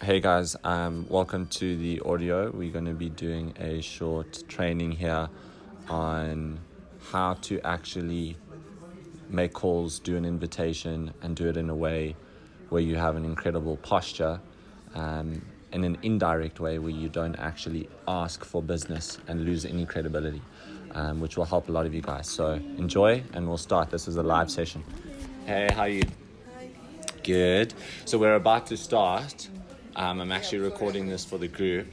Hey guys, welcome to the audio. We're going to be doing a short training here on how to actually make calls, do an invitation, and do it in a way where you have an incredible posture, in an indirect way where you don't actually ask for business and lose any credibility, which will help a lot of you guys. So enjoy, and we'll start. This is a live session. Hey, how are you? Hi. Good. So we're about to start. I'm actually recording this for the group,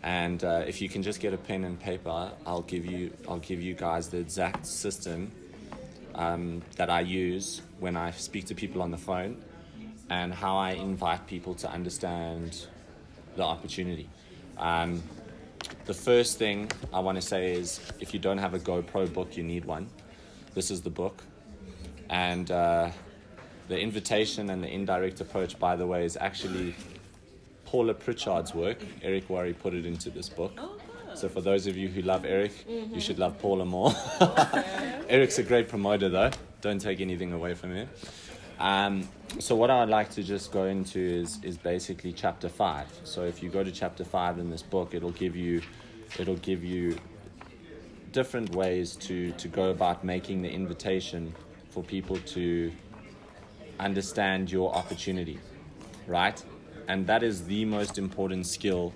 and if you can just get a pen and paper, I'll give you guys the exact system that I use when I speak to people on the phone, and how I invite people to understand the opportunity. The first thing I want to say is, if you don't have a GoPro book, you need one. This is the book, and the invitation and the indirect approach, by the way, is actually Paula Pritchard's work. Eric Worre put it into this book. Oh, good. So for those of you who love Eric, you should love Paula more. Okay. Eric's a great promoter though. Don't take anything away from him. So what I'd like to just go into is basically chapter 5. So if you go to chapter 5 in this book, it'll give you different ways to go about making the invitation for people to understand your opportunity, right? And that is the most important skill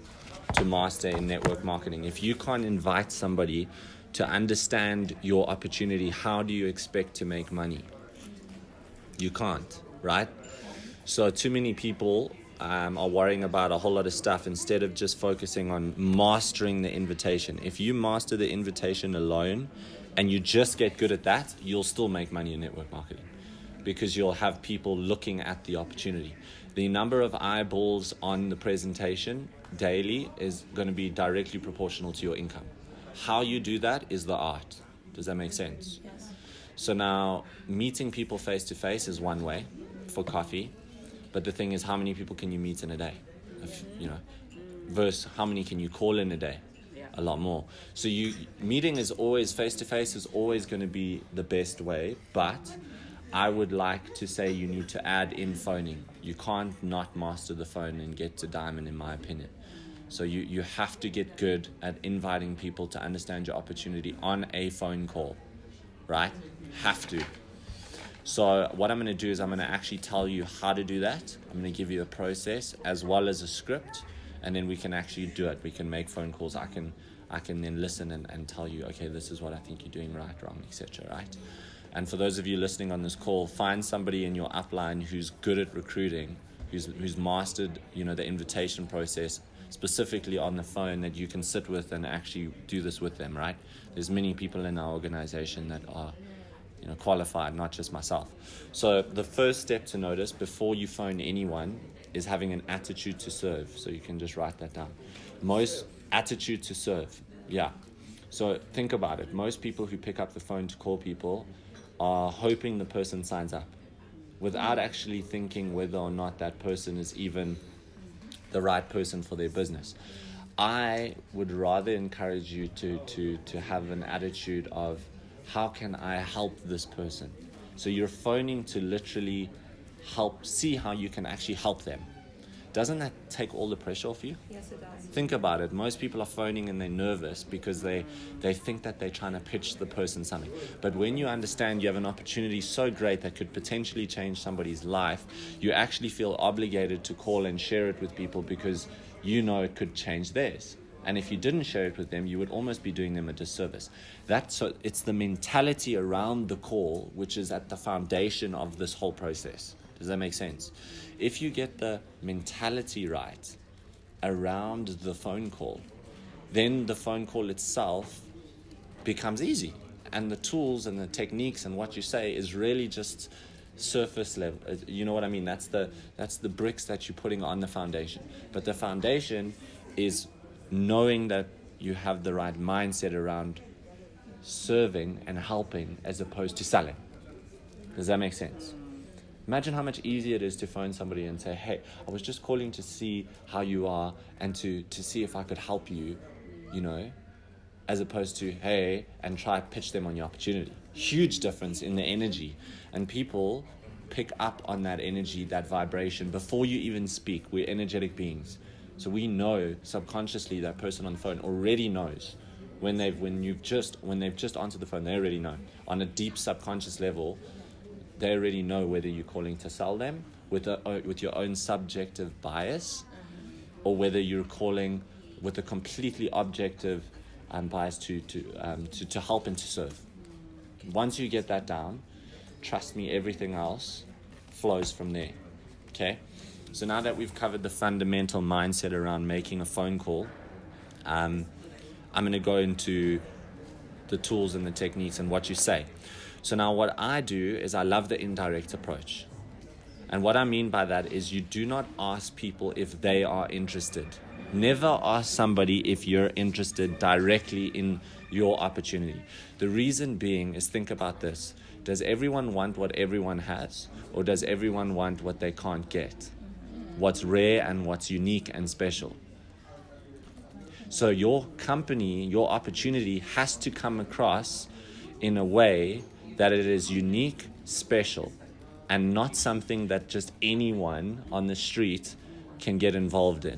to master in network marketing. If you can't invite somebody to understand your opportunity, how do you expect to make money? You can't, right? So too many people are worrying about a whole lot of stuff instead of just focusing on mastering the invitation. If you master the invitation alone and you just get good at that, you'll still make money in network marketing, because you'll have people looking at the opportunity. The number of eyeballs on the presentation daily is going to be directly proportional to your income. How you do that is the art. Does that make sense? Yes. So now, meeting people face to face is one way for coffee, but the thing is, how many people can you meet in a day? Versus how many can you call in a day? Yeah. A lot more. So meeting is always face to face, is always going to be the best way, but I would like to say you need to add in phoning. You can't not master the phone and get to diamond, in my opinion. So you have to get good at inviting people to understand your opportunity on a phone call, right? Have to. So what I'm going to do is I'm going to actually tell you how to do that. I'm going to give you a process as well as a script, and then we can actually do it. We can make phone calls. I can then listen and tell you, okay, this is what I think you're doing right, wrong, etc., right? And for those of you listening on this call, find somebody in your upline who's good at recruiting, who's mastered, the invitation process, specifically on the phone, that you can sit with and actually do this with them, right? There's many people in our organization that are, qualified, not just myself. So the first step to notice before you phone anyone is having an attitude to serve. So you can just write that down. Most attitude to serve. Yeah. So think about it. Most people who pick up the phone to call people are hoping the person signs up, without actually thinking whether or not that person is even the right person for their business. I would rather encourage you to have an attitude of, how can I help this person? So you're phoning to literally see how you can actually help them. Doesn't that take all the pressure off you? Yes, it does. Think about it. Most people are phoning and they're nervous because they think that they're trying to pitch the person something. But when you understand you have an opportunity so great that could potentially change somebody's life, you actually feel obligated to call and share it with people, because you know it could change theirs. And if you didn't share it with them, you would almost be doing them a disservice. So it's the mentality around the call which is at the foundation of this whole process. Does that make sense? If you get the mentality right around the phone call, then the phone call itself becomes easy. And the tools and the techniques and what you say is really just surface level. You know what I mean? That's the bricks that you're putting on the foundation. But the foundation is knowing that you have the right mindset around serving and helping as opposed to selling. Does that make sense? Imagine how much easier it is to phone somebody and say, hey, I was just calling to see how you are and to see if I could help you, as opposed to, hey, and try to pitch them on your opportunity. Huge difference in the energy. And people pick up on that energy, that vibration before you even speak. We're energetic beings. So we know subconsciously that person on the phone already knows when they've just answered the phone. They already know on a deep subconscious level. They already know whether you're calling to sell them with your own subjective bias, or whether you're calling with a completely objective bias to help and to serve. Once you get that down, trust me, everything else flows from there. Okay? So now that we've covered the fundamental mindset around making a phone call, I'm going to go into the tools and the techniques and what you say. So now what I do is I love the indirect approach. And what I mean by that is you do not ask people if they are interested. Never ask somebody if you're interested directly in your opportunity. The reason being is, think about this. Does everyone want what everyone has? Or does everyone want what they can't get? What's rare and what's unique and special? So your company, your opportunity has to come across in a way that it is unique, special, and not something that just anyone on the street can get involved in.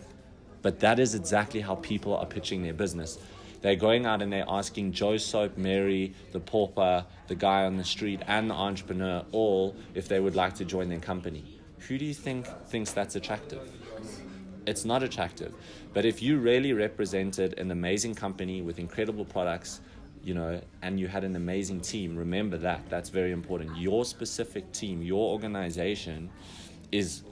But that is exactly how people are pitching their business. They're going out and they're asking Joe Soap, Mary, the pauper, the guy on the street, and the entrepreneur all if they would like to join their company. Who do you think thinks that's attractive? It's not attractive. But if you really represented an amazing company with incredible products, and you had an amazing team, remember that. That's very important. Your specific team, your organization is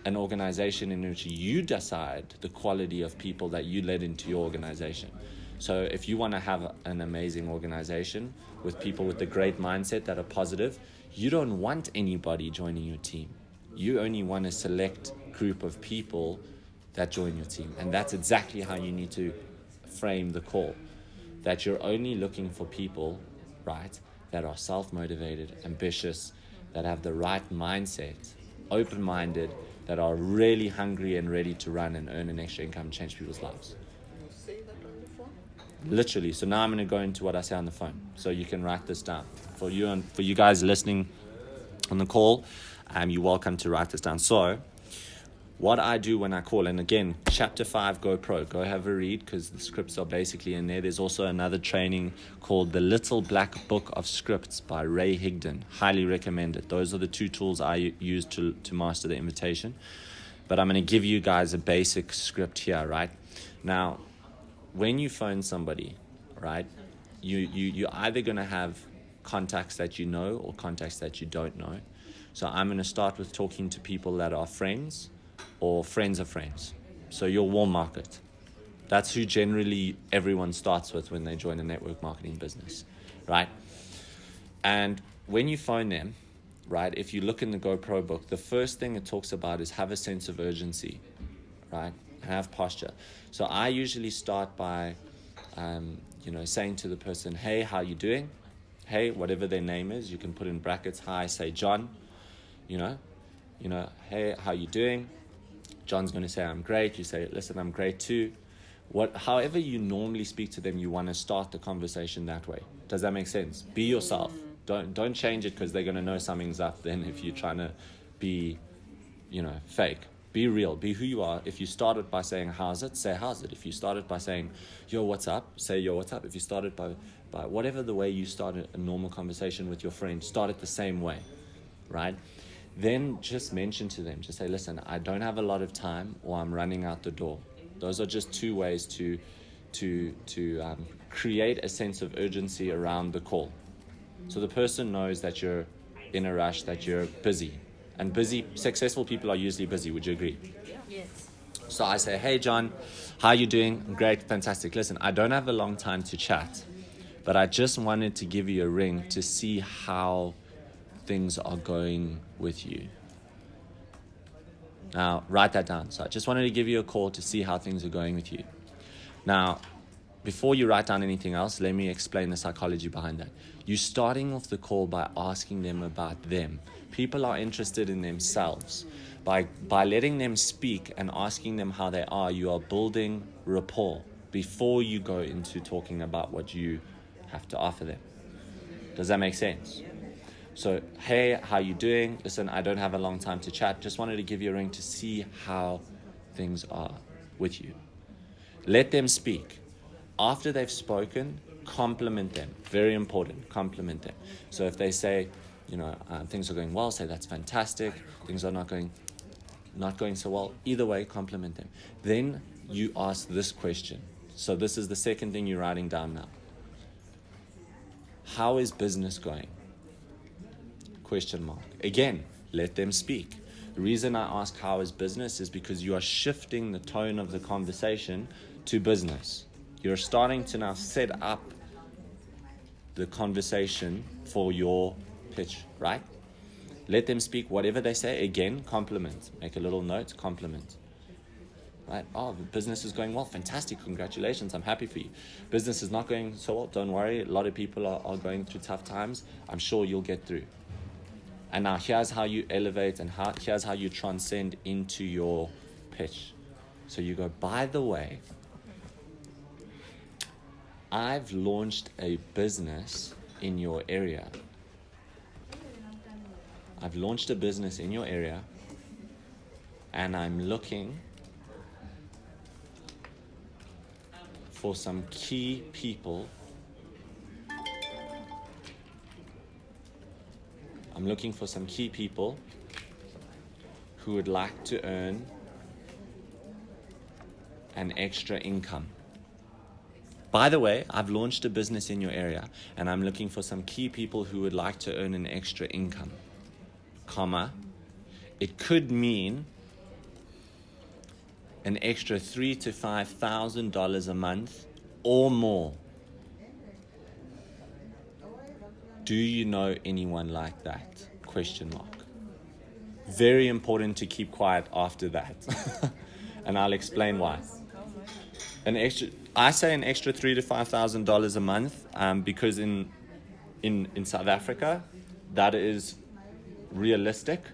an organization in which you decide the quality of people that you let into your organization. So if you want to have an amazing organization with people with a great mindset that are positive, you don't want anybody joining your team. You only want a select group of people that join your team. And that's exactly how you need to frame the call. That you're only looking for people, right, that are self-motivated, ambitious, that have the right mindset, open-minded, that are really hungry and ready to run and earn an extra income and change people's lives. You say that on the phone? Literally. So now I'm going to go into what I say on the phone, so you can write this down. For you guys listening on the call, you're welcome to write this down. So what I do when I call, and again, Chapter 5 GoPro, go have a read because the scripts are basically in there. There's also another training called The Little Black Book of Scripts by Ray Higdon. Highly recommend it. Those are the two tools I use to master the invitation. But I'm going to give you guys a basic script here, right? Now, when you phone somebody, right, you're either going to have contacts that you know or contacts that you don't know. So I'm going to start with talking to people that are friends or friends of friends. So your warm market. That's who generally everyone starts with when they join a network marketing business, right? And when you phone them, right, if you look in the GoPro book, the first thing it talks about is have a sense of urgency, right? Have posture. So I usually start by, saying to the person, hey, how you doing? Hey, whatever their name is, you can put in brackets, hi, say John, hey, how you doing? John's going to say, I'm great. You say, listen, I'm great too. However you normally speak to them, you want to start the conversation that way. Does that make sense? Be yourself. Don't change it because they're going to know something's up then if you're trying to be, fake. Be real. Be who you are. If you started by saying, how's it? Say, how's it? If you started by saying, yo, what's up? Say, yo, what's up? If you started by whatever the way you started a normal conversation with your friend, start it the same way, right? Then just mention to them, just say, listen, I don't have a lot of time or I'm running out the door. Those are just two ways to create a sense of urgency around the call. So the person knows that you're in a rush, that you're busy. And successful people are usually busy. Would you agree? Yes. So I say, hey, John, how are you doing? Great, fantastic. Listen, I don't have a long time to chat, but I just wanted to give you a ring to see how things are going with you. Now, write that down. So I just wanted to give you a call to see how things are going with you. Now, before you write down anything else, let me explain the psychology behind that. You're starting off the call by asking them about them. People are interested in themselves. By letting them speak and asking them how they are, you are building rapport before you go into talking about what you have to offer them. Does that make sense? So, hey, how you doing? Listen, I don't have a long time to chat. Just wanted to give you a ring to see how things are with you. Let them speak. After they've spoken, compliment them. Very important, compliment them. So if they say, things are going well, say that's fantastic. Things are not going so well. Either way, compliment them. Then you ask this question. So this is the second thing you're writing down now. How is business going? Question mark. Again, let them speak. The reason I ask how is business is because you are shifting the tone of the conversation to business. You're starting to now set up the conversation for your pitch, right? Let them speak. Whatever they say, again, compliment. Make a little note, compliment. Right? Oh, the business is going well. Fantastic. Congratulations. I'm happy for you. Business is not going so well. Don't worry. A lot of people are going through tough times. I'm sure you'll get through. And now here's how you elevate and here's how you transcend into your pitch. So you go, by the way, I've launched a business in your area. I've launched a business in your area, and I'm looking for some key people. I'm looking for some key people who would like to earn an extra income. By the way, I've launched a business in your area, and I'm looking for some key people who would like to earn an extra income, comma. It could mean an extra $3,000 to $5,000 a month or more. Do you know anyone like that? Question mark. Very important to keep quiet after that. And I'll explain why. I say an extra $3,000 to $5,000 a month because in South Africa, that is realistic.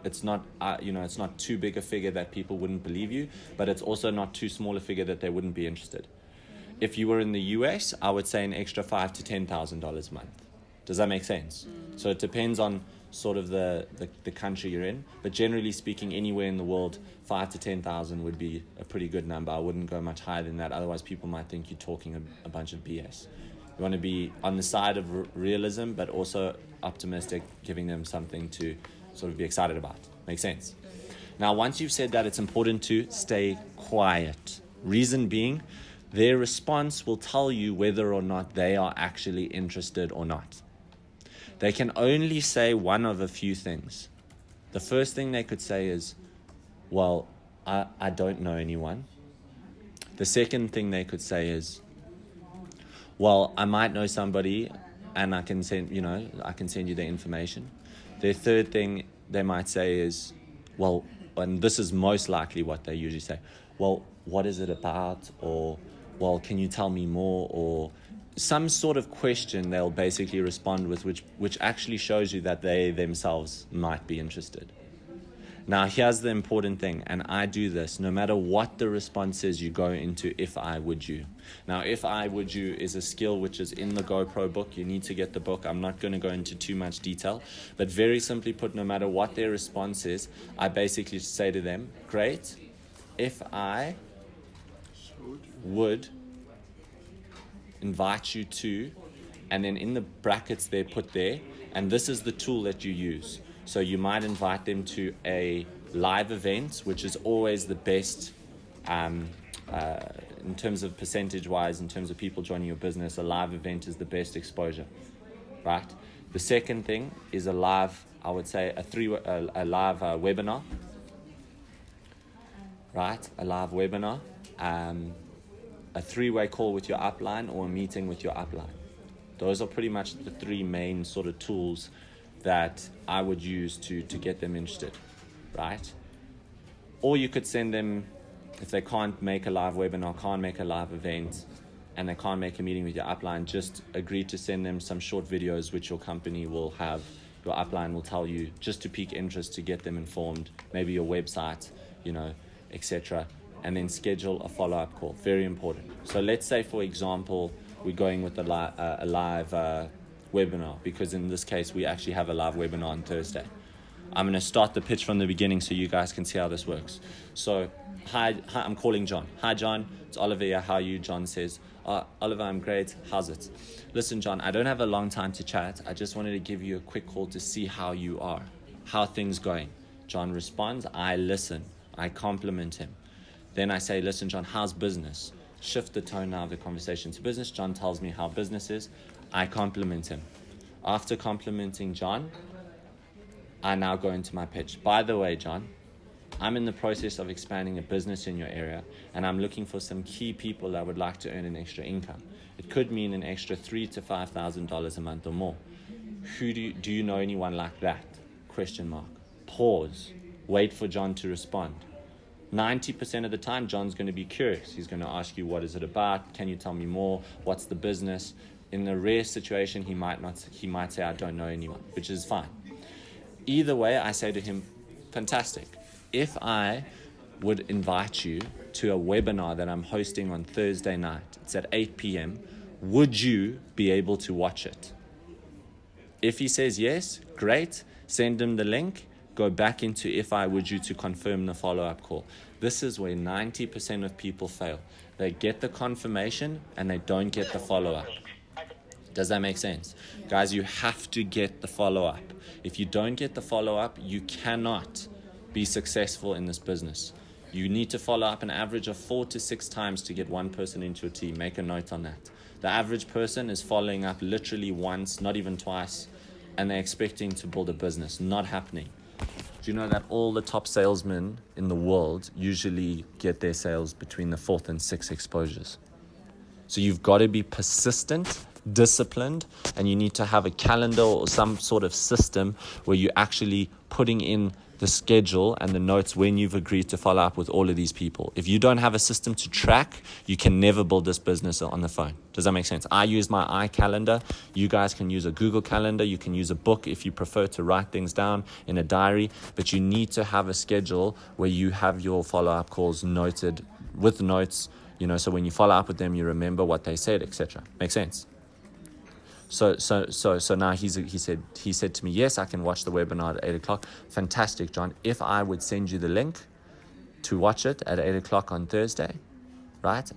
It's not it's not too big a figure that people wouldn't believe you, but it's also not too small a figure that they wouldn't be interested. If you were in the US, I would say an extra $5,000 to $10,000 a month. Does that make sense? So it depends on sort of the country you're in, but generally speaking, anywhere in the world, 5,000 to 10,000 would be a pretty good number. I wouldn't go much higher than that. Otherwise, people might think you're talking a bunch of BS. You want to be on the side of realism, but also optimistic, giving them something to sort of be excited about. Makes sense? Now, once you've said that, it's important to stay quiet. Reason being, their response will tell you whether or not they are actually interested or not. They can only say one of a few things. The first thing they could say is, well, I don't know anyone. The second thing they could say is, well, I might know somebody and I can send you the information. The third thing they might say is, well, and this is most likely what they usually say, well, what is it about? Or, well, can you tell me more? Or some sort of question they'll basically respond with, which actually shows you that they themselves might be interested. Now, here's the important thing, and I do this. No matter what the response is, you go into if I would you. Now, if I would you is a skill which is in the GoPro book. You need to get the book. I'm not going to go into too much detail, but very simply put, no matter what their response is, I basically say to them, great, if I would invite you to, and then in the brackets they put there, and this is the tool that you use. So you might invite them to a live event, which is always the best in terms of percentage-wise, in terms of people joining your business. A live event is the best exposure, right? The second thing is a live, I would say, a live webinar, right? A live webinar, a three-way call with your upline, or a meeting with your upline. Those are pretty much the three main sort of tools that I would use to get them interested, right? Or you could send them, if they can't make a live webinar, can't make a live event, and they can't make a meeting with your upline, just agree to send them some short videos which your company will have, your upline will tell you, just to pique interest, to get them informed, maybe your website, etc. And then schedule a follow-up call. Very important. So let's say, for example, we're going with a live webinar, because in this case, we actually have a live webinar on Thursday. I'm going to start the pitch from the beginning so you guys can see how this works. So, hi, I'm calling John. Hi, John. It's Oliver here. How are you? John says, Oliver, I'm great. How's it? Listen, John, I don't have a long time to chat. I just wanted to give you a quick call to see how you are. How are things going? John responds. I listen. I compliment him. Then I say, listen, John, how's business? Shift the tone now of the conversation to business. John tells me how business is. I compliment him. After complimenting John, I now go into my pitch. By the way, John, I'm in the process of expanding a business in your area, and I'm looking for some key people that would like to earn an extra income. It could mean an extra $3,000 to $5,000 a month or more. Do you know anyone like that? ? Pause. Wait for John to respond. 90% of the time, John's going to be curious. He's going to ask you, what is it about? Can you tell me more? What's the business? In a rare situation, he might say, I don't know anyone, which is fine. Either way, I say to him, fantastic. If I would invite you to a webinar that I'm hosting on Thursday night, it's at 8 p.m., would you be able to watch it? If he says yes, great. Send him the link. Go back into if I would you to confirm the follow-up call. This is where 90% of people fail. They get the confirmation and they don't get the follow-up. Does that make sense? Guys, you have to get the follow-up. If you don't get the follow-up, you cannot be successful in this business. You need to follow up an average of 4 to 6 times to get one person into your team. Make a note on that. The average person is following up literally once, not even twice, and they're expecting to build a business. Not happening. Do you know that all the top salesmen in the world usually get their sales between the 4th and 6th exposures? So you've got to be persistent, disciplined, and you need to have a calendar or some sort of system where you're actually putting in the schedule and the notes when you've agreed to follow up with all of these people. If you don't have a system to track, you can never build this business on the phone. Does that make sense? I use my iCalendar. You guys can use a Google Calendar. You can use a book if you prefer to write things down in a diary, but you need to have a schedule where you have your follow-up calls noted with notes, so when you follow up with them, you remember what they said, etc. Make sense? So now he said to me, yes, I can watch the webinar at 8 o'clock. Fantastic, John. If I would send you the link to watch it at 8 o'clock on Thursday, right?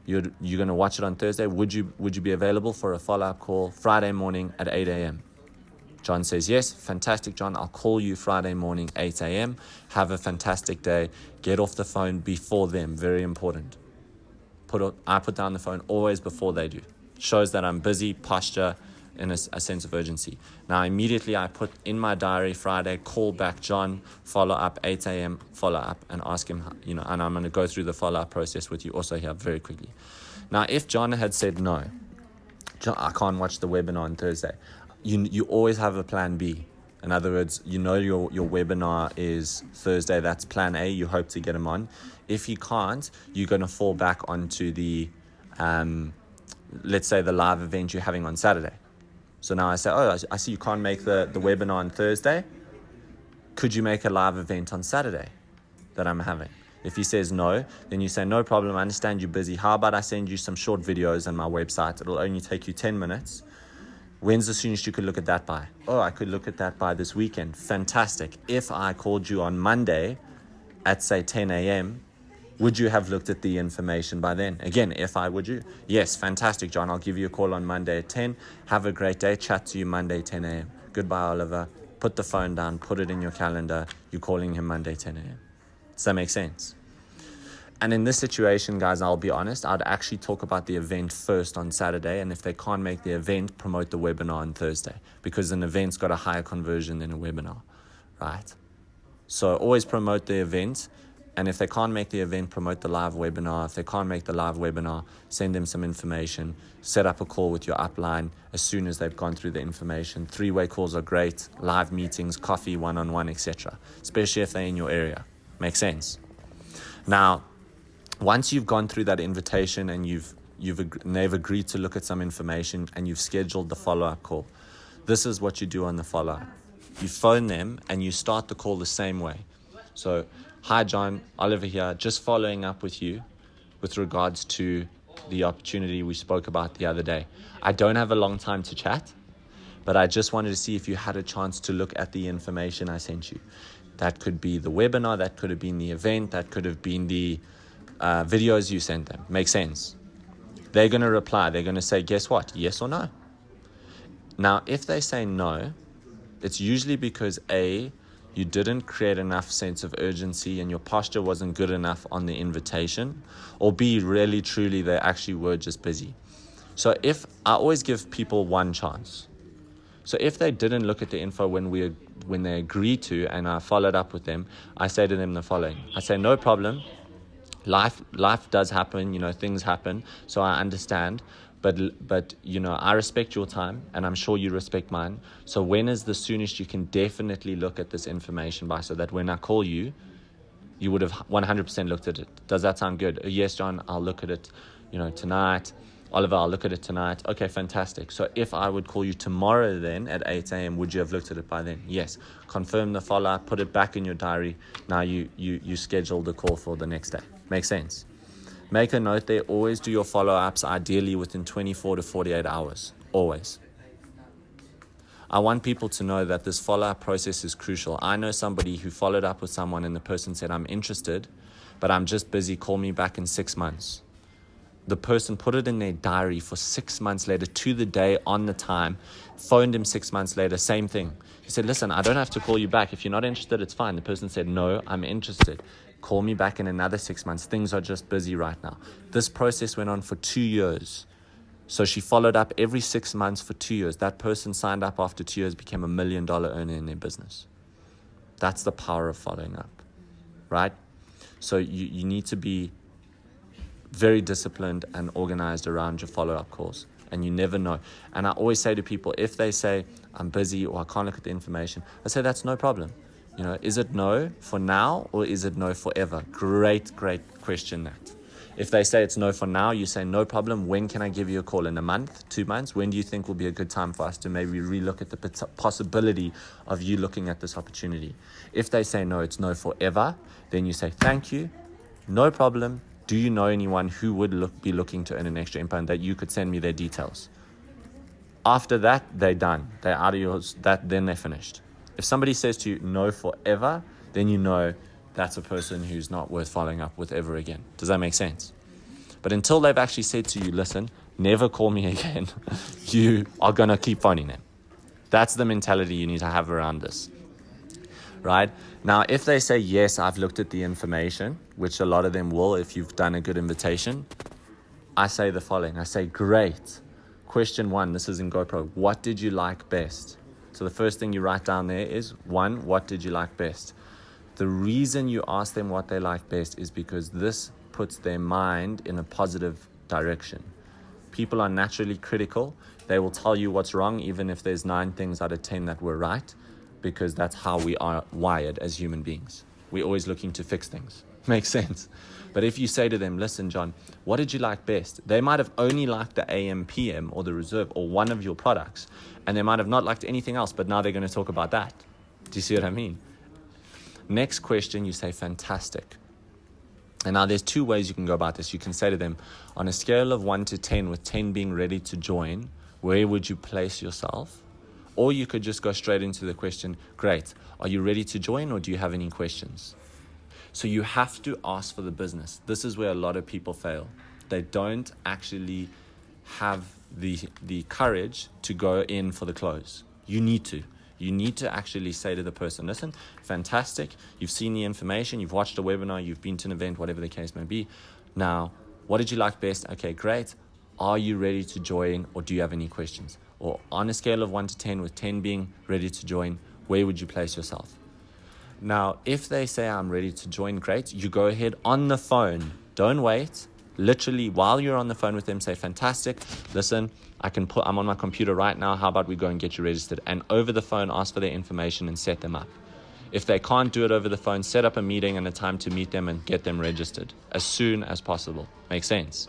You're going to watch it on Thursday. Would you be available for a follow-up call Friday morning at 8 a.m.? John says, yes. Fantastic, John. I'll call you Friday morning, 8 a.m. Have a fantastic day. Get off the phone before them. Very important. I put down the phone always before they do. Shows that I'm busy, posture, and a sense of urgency. Now, immediately I put in my diary Friday, call back John, follow up, 8 a.m., follow up, and ask him, and I'm going to go through the follow-up process with you also here very quickly. Now, if John had said no, John, I can't watch the webinar on Thursday, you always have a plan B. In other words, your webinar is Thursday, that's plan A, you hope to get him on. If he can't, you're going to fall back onto the, let's say, the live event you're having on Saturday. So now I say, I see you can't make the webinar on Thursday. Could you make a live event on Saturday that I'm having? If he says no, then you say, no problem, I understand you're busy. How about I send you some short videos on my website? It'll only take you 10 minutes. When's the soonest you could look at that by? I could look at that by this weekend. Fantastic. If I called you on Monday at, say, 10 a.m., would you have looked at the information by then? Again, would you? Yes, fantastic, John. I'll give you a call on Monday at 10. Have a great day. Chat to you Monday, 10 a.m. Goodbye, Oliver. Put the phone down. Put it in your calendar. You're calling him Monday, 10 a.m. Does that make sense? And in this situation, guys, I'll be honest, I'd actually talk about the event first on Saturday. And if they can't make the event, promote the webinar on Thursday, because an event's got a higher conversion than a webinar, right? So always promote the event. And if they can't make the event, promote the live webinar. If they can't make the live webinar, send them some information. Set up a call with your upline as soon as they've gone through the information. 3-way calls are great. Live meetings, coffee, one-on-one, etc. Especially if they're in your area. Makes sense? Now, once you've gone through that invitation and they've agreed to look at some information and you've scheduled the follow-up call, this is what you do on the follow-up. You phone them and you start the call the same way. So, hi John, Oliver here, just following up with you with regards to the opportunity we spoke about the other day. I don't have a long time to chat, but I just wanted to see if you had a chance to look at the information I sent you. That could be the webinar, that could have been the event, that could have been the videos you sent them. Makes sense? They're going to reply. They're going to say, guess what? Yes or no? Now, if they say no, it's usually because A, you didn't create enough sense of urgency and your posture wasn't good enough on the invitation, or B, really, truly, they actually were just busy. So if I always give people one chance. So if they didn't look at the info when they agreed to, and I followed up with them, I say to them the following. I say, no problem. Life does happen, things happen. So I understand. But I respect your time, and I'm sure you respect mine. So when is the soonest you can definitely look at this information by, so that when I call you, you would have 100% looked at it? Does that sound good? Yes, John, I'll look at it, tonight. Oliver, I'll look at it tonight. Okay, fantastic. So if I would call you tomorrow then at 8 a.m., would you have looked at it by then? Yes. Confirm the follow-up, put it back in your diary. Now you schedule the call for the next day. Makes sense? Make a note there, always do your follow-ups ideally within 24 to 48 hours, always. I want people to know that this follow-up process is crucial. I know somebody who followed up with someone and the person said, I'm interested, but I'm just busy, call me back in 6 months. The person put it in their diary for 6 months later, to the day, on the time, phoned him 6 months later, same thing. He said, listen, I don't have to call you back. If you're not interested, it's fine. The person said, no, I'm interested. Call me back in another 6 months. Things are just busy right now. This process went on for 2 years. So she followed up every 6 months for 2 years. That person signed up after 2 years, became $1 million earner in their business. That's the power of following up, right? So you need to be very disciplined and organized around your follow-up calls. And you never know. And I always say to people, if they say, I'm busy or I can't look at the information, I say, that's no problem. Is it no for now or is it no forever? Great question that. If they say it's no for now, you say, no problem. When can I give you a call? In a month, 2 months? When do you think will be a good time for us to maybe relook at the possibility of you looking at this opportunity? If they say no, it's no forever, then you say, thank you, no problem. Do you know anyone who would be looking to earn an extra income that you could send me their details? After that, they're done. They're out of yours. Then they're finished. If somebody says to you, no forever, then you know that's a person who's not worth following up with ever again. Does that make sense? But until they've actually said to you, listen, never call me again, you are going to keep phoning them. That's the mentality you need to have around this. Right? Now, if they say, yes, I've looked at the information, which a lot of them will if you've done a good invitation, I say the following. I say, great. Question 1, this is in GoPro. What did you like best? So the first thing you write down there is, 1, what did you like best? The reason you ask them what they like best is because this puts their mind in a positive direction. People are naturally critical. They will tell you what's wrong, even if there's 9 things out of 10 that were right, because that's how we are wired as human beings. We're always looking to fix things. Makes sense. But if you say to them, listen, John, what did you like best? They might have only liked the AM, PM, or the Reserve, or one of your products, and they might have not liked anything else, but now they're going to talk about that. Do you see what I mean? Next question, you say, fantastic. And now there's 2 ways you can go about this. You can say to them, on a scale of 1 to 10, with 10 being ready to join, where would you place yourself? Or you could just go straight into the question, great, are you ready to join or do you have any questions? So you have to ask for the business. This is where a lot of people fail. They don't actually have the courage to go in for the close. You need to. You need to actually say to the person, listen, fantastic, you've seen the information, you've watched a webinar, you've been to an event, whatever the case may be. Now, what did you like best? Okay, great. Are you ready to join or do you have any questions? Or on a scale of 1 to 10, with 10 being ready to join, where would you place yourself? Now, if they say I'm ready to join, great. You go ahead on the phone. Don't wait. Literally, while you're on the phone with them, say, fantastic. Listen, I'm on my computer right now. How about we go and get you registered? And over the phone, ask for their information and set them up. If they can't do it over the phone, set up a meeting and a time to meet them and get them registered as soon as possible. Makes sense?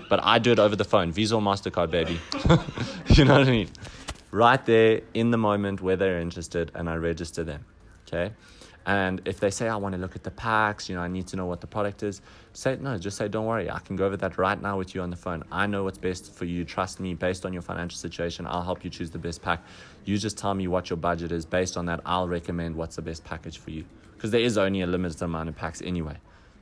But I do it over the phone. Visa or MasterCard, baby. You know what I mean? Right there in the moment where they're interested, and I register them. Okay? And if they say, I want to look at the packs, I need to know what the product is, just say, don't worry, I can go over that right now with you on the phone. I know what's best for you. Trust me, based on your financial situation, I'll help you choose the best pack. You just tell me what your budget is. Based on that, I'll recommend what's the best package for you. Because there is only a limited amount of packs anyway.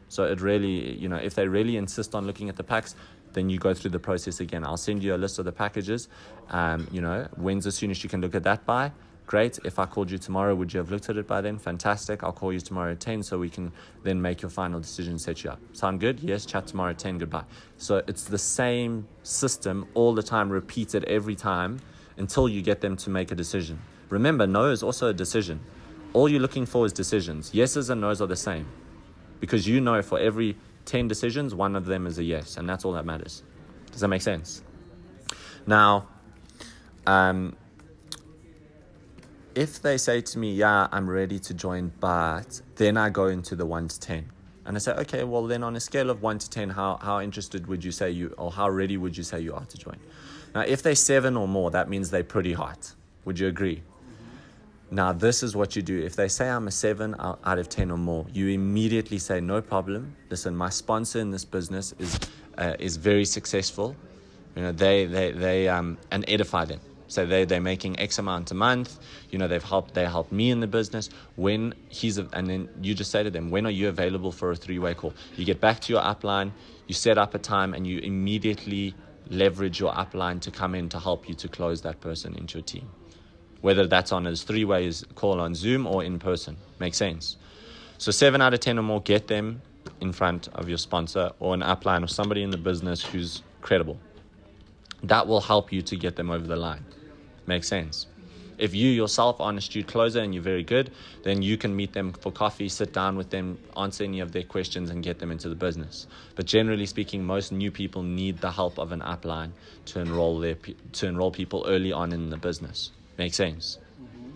So it really, if they really insist on looking at the packs, then you go through the process again. I'll send you a list of the packages. When's the soonest you can look at that by? Great. If I called you tomorrow, would you have looked at it by then? Fantastic. I'll call you tomorrow at 10 so we can then make your final decision, set you up. Sound good? Yes. Chat tomorrow at 10. Goodbye. So it's the same system all the time, repeated every time until you get them to make a decision. Remember, no is also a decision. All you're looking for is decisions. Yeses and nos are the same, because for every 10 decisions, one of them is a yes, and that's all that matters. Does that make sense? Now, if they say to me, yeah, I'm ready to join, but then I go into the 1 to 10. And I say, okay, well then on a scale of 1 to 10, how interested would you say or how ready would you say you are to join? Now, if they're 7 or more, that means they're pretty hot. Would you agree? Now, this is what you do. If they say I'm a 7 out of 10 or more, you immediately say, no problem. Listen, my sponsor in this business is very successful. And edify them. So they're making X amount a month. They helped me in the business. And then you just say to them, when are you available for a 3-way call? You get back to your upline, you set up a time, and you immediately leverage your upline to come in to help you to close that person into your team. Whether that's on a 3-way call on Zoom or in person. Makes sense? So 7 out of 10 or more, get them in front of your sponsor or an upline or somebody in the business who's credible. That will help you to get them over the line. Makes sense? If you yourself are an astute closer and you're very good, then you can meet them for coffee, sit down with them, answer any of their questions, and get them into the business. But generally speaking, most new people need the help of an upline to enroll people early on in the business. Makes sense? Mm-hmm.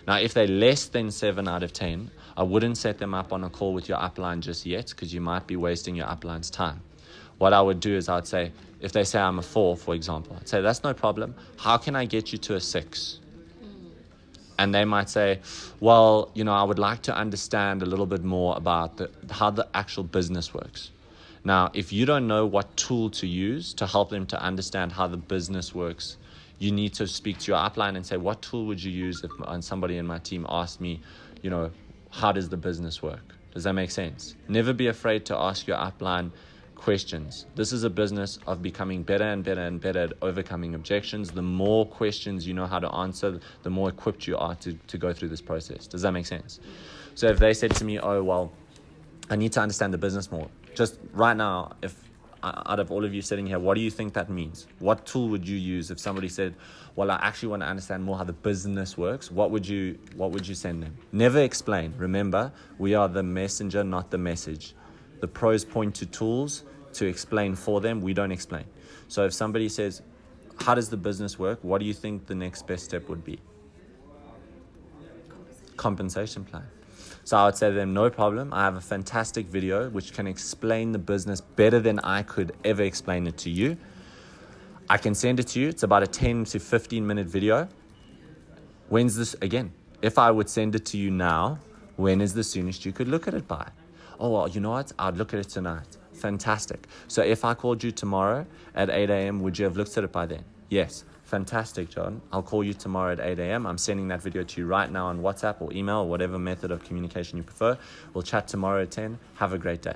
Now, if they're less than 7 out of 10, I wouldn't set them up on a call with your upline just yet, because you might be wasting your upline's time. What I would do is I'd say, if they say I'm a 4, for example, I'd say, that's no problem. How can I get you to a 6? And they might say, well, I would like to understand a little bit more about how the actual business works. Now, if you don't know what tool to use to help them to understand how the business works, you need to speak to your upline and say, what tool would you use if somebody in my team asked me, how does the business work? Does that make sense? Never be afraid to ask your upline questions. This is a business of becoming better and better and better at overcoming objections. The more questions you know how to answer, the more equipped you are to go through this process. Does that make sense? So if they said to me, oh, well, I need to understand the business more. Just right now, if out of all of you sitting here, what do you think that means? What tool would you use if somebody said, well, I actually want to understand more how the business works? What would you send them? Never explain. Remember, we are the messenger, not the message. The pros point to tools to explain for them. We don't explain. So if somebody says, how does the business work? What do you think the next best step would be? Compensation plan. So I would say to them, no problem. I have a fantastic video which can explain the business better than I could ever explain it to you. I can send it to you. It's about a 10 to 15 minute video. When's this? Again, if I would send it to you now, when is the soonest you could look at it by? Oh, well, you know what? I'd look at it tonight. Fantastic. So if I called you tomorrow at 8 a.m., would you have looked at it by then? Yes. Fantastic, John. I'll call you tomorrow at 8 a.m. I'm sending that video to you right now on WhatsApp or email or whatever method of communication you prefer. We'll chat tomorrow at 10. Have a great day.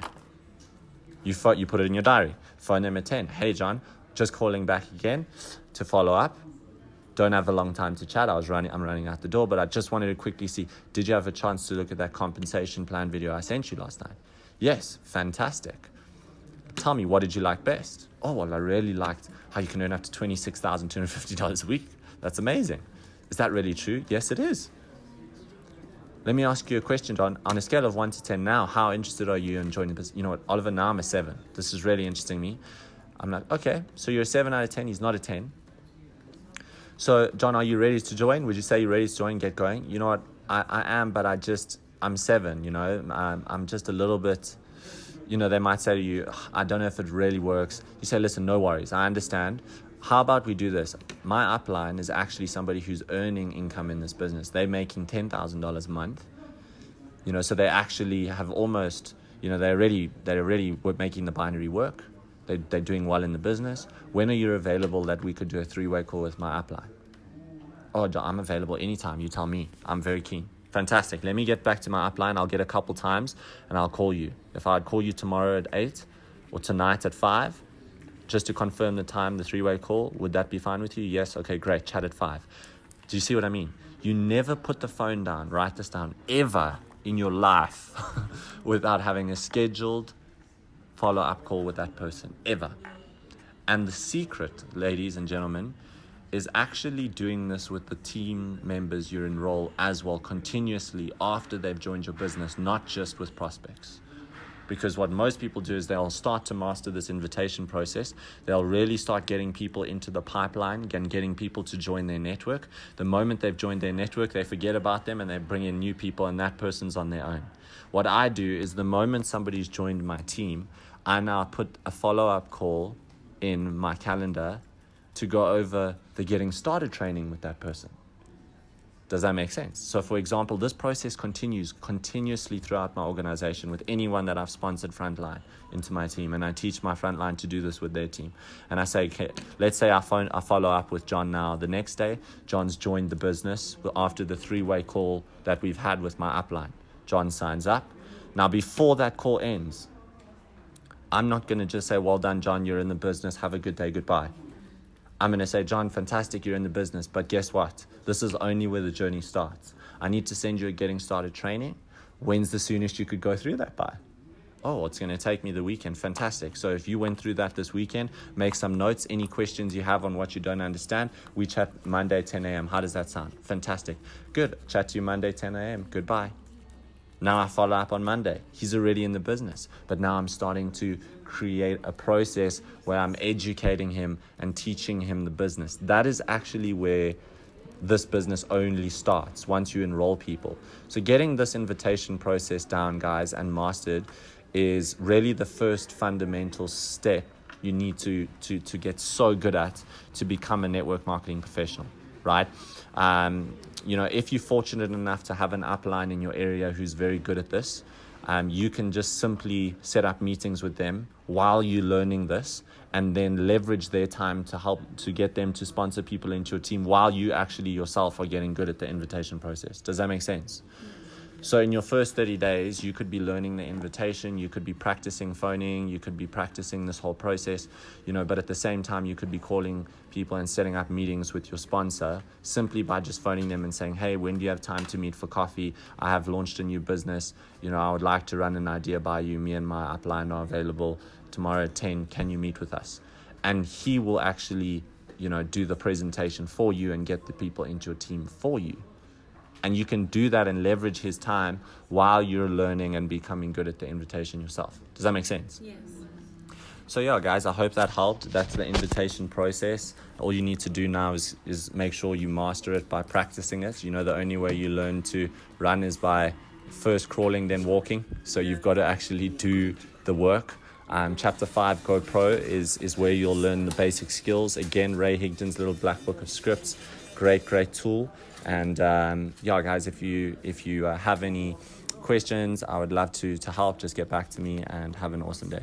You put it in your diary. Phone them at 10. Hey, John, just calling back again to follow up. Don't have a long time to chat. I'm running out the door, but I just wanted to quickly see, did you have a chance to look at that compensation plan video I sent you last night? Yes, fantastic. Tell me, what did you like best? Oh, well, I really liked how you can earn up to $26,250 a week. That's amazing. Is that really true? Yes, it is. Let me ask you a question, John. On a scale of 1 to 10 now, how interested are you in joining this? You know what, Oliver, now I'm a 7. This is really interesting me. I'm like, okay, so you're a 7 out of 10. He's not a 10. So, John, are you ready to join? Would you say you're ready to join, get going? You know what, I am, but I'm 7, I'm just a little bit, they might say to you, I don't know if it really works. You say, listen, no worries, I understand. How about we do this? My upline is actually somebody who's earning income in this business. They're making $10,000 a month. So they actually have almost, they're already making the binary work. They're doing well in the business. When are you available that we could do a 3-way call with my upline? Oh, I'm available anytime. You tell me. I'm very keen. Fantastic. Let me get back to my upline. I'll get a couple times and I'll call you. If I'd call you tomorrow at 8 or tonight at 5, just to confirm the time, the 3-way call, would that be fine with you? Yes. Okay, great. Chat at 5. Do you see what I mean? You never put the phone down, write this down, ever in your life without having a scheduled follow-up call with that person, ever. And the secret, ladies and gentlemen, is actually doing this with the team members you enroll as well, continuously after they've joined your business, not just with prospects. Because what most people do is they'll start to master this invitation process. They'll really start getting people into the pipeline and getting people to join their network. The moment they've joined their network, they forget about them and they bring in new people, and that person's on their own. What I do is the moment somebody's joined my team, I now put a follow-up call in my calendar to go over the getting started training with that person. Does that make sense? So for example, this process continues continuously throughout my organization with anyone that I've sponsored frontline into my team. And I teach my frontline to do this with their team. And I say, okay, let's say I follow up with John now. The next day, John's joined the business after the 3-way call that we've had with my upline. John signs up. Now, before that call ends, I'm not going to just say, well done, John, you're in the business. Have a good day. Goodbye. I'm going to say, John, fantastic, you're in the business, but guess what? This is only where the journey starts. I need to send you a getting started training. When's the soonest you could go through that by? Oh, it's going to take me the weekend. Fantastic. So if you went through that this weekend, make some notes. Any questions you have on what you don't understand, we chat Monday, 10 a.m. How does that sound? Fantastic. Good. Chat to you Monday, 10 a.m. Goodbye. Now I follow up on Monday. He's already in the business, but now I'm starting to create a process where I'm educating him and teaching him the business. That is actually where this business only starts, once you enroll people. So getting this invitation process down, guys, and mastered is really the first fundamental step you need to get so good at to become a network marketing professional, right? If you're fortunate enough to have an upline in your area who's very good at this, you can just simply set up meetings with them while you're learning this, and then leverage their time to help to get them to sponsor people into your team while you actually yourself are getting good at the invitation process. Does that make sense? So in your first 30 days, you could be learning the invitation, you could be practicing phoning, you could be practicing this whole process, but at the same time, you could be calling people and setting up meetings with your sponsor simply by just phoning them and saying, hey, when do you have time to meet for coffee? I have launched a new business. I would like to run an idea by you. Me and my upline are available tomorrow at 10. Can you meet with us? And he will actually, do the presentation for you and get the people into your team for you. And you can do that and leverage his time while you're learning and becoming good at the invitation yourself. Does that make sense? Yes. So yeah, guys, I hope that helped. That's the invitation process. All you need to do now is make sure you master it by practicing it. The only way you learn to run is by first crawling, then walking. So you've got to actually do the work. Chapter 5 Go Pro is where you'll learn the basic skills. Again, Ray Higdon's little black book of scripts. Great tool. And guys, if you have any questions, I would love to help. Just get back to me and have an awesome day.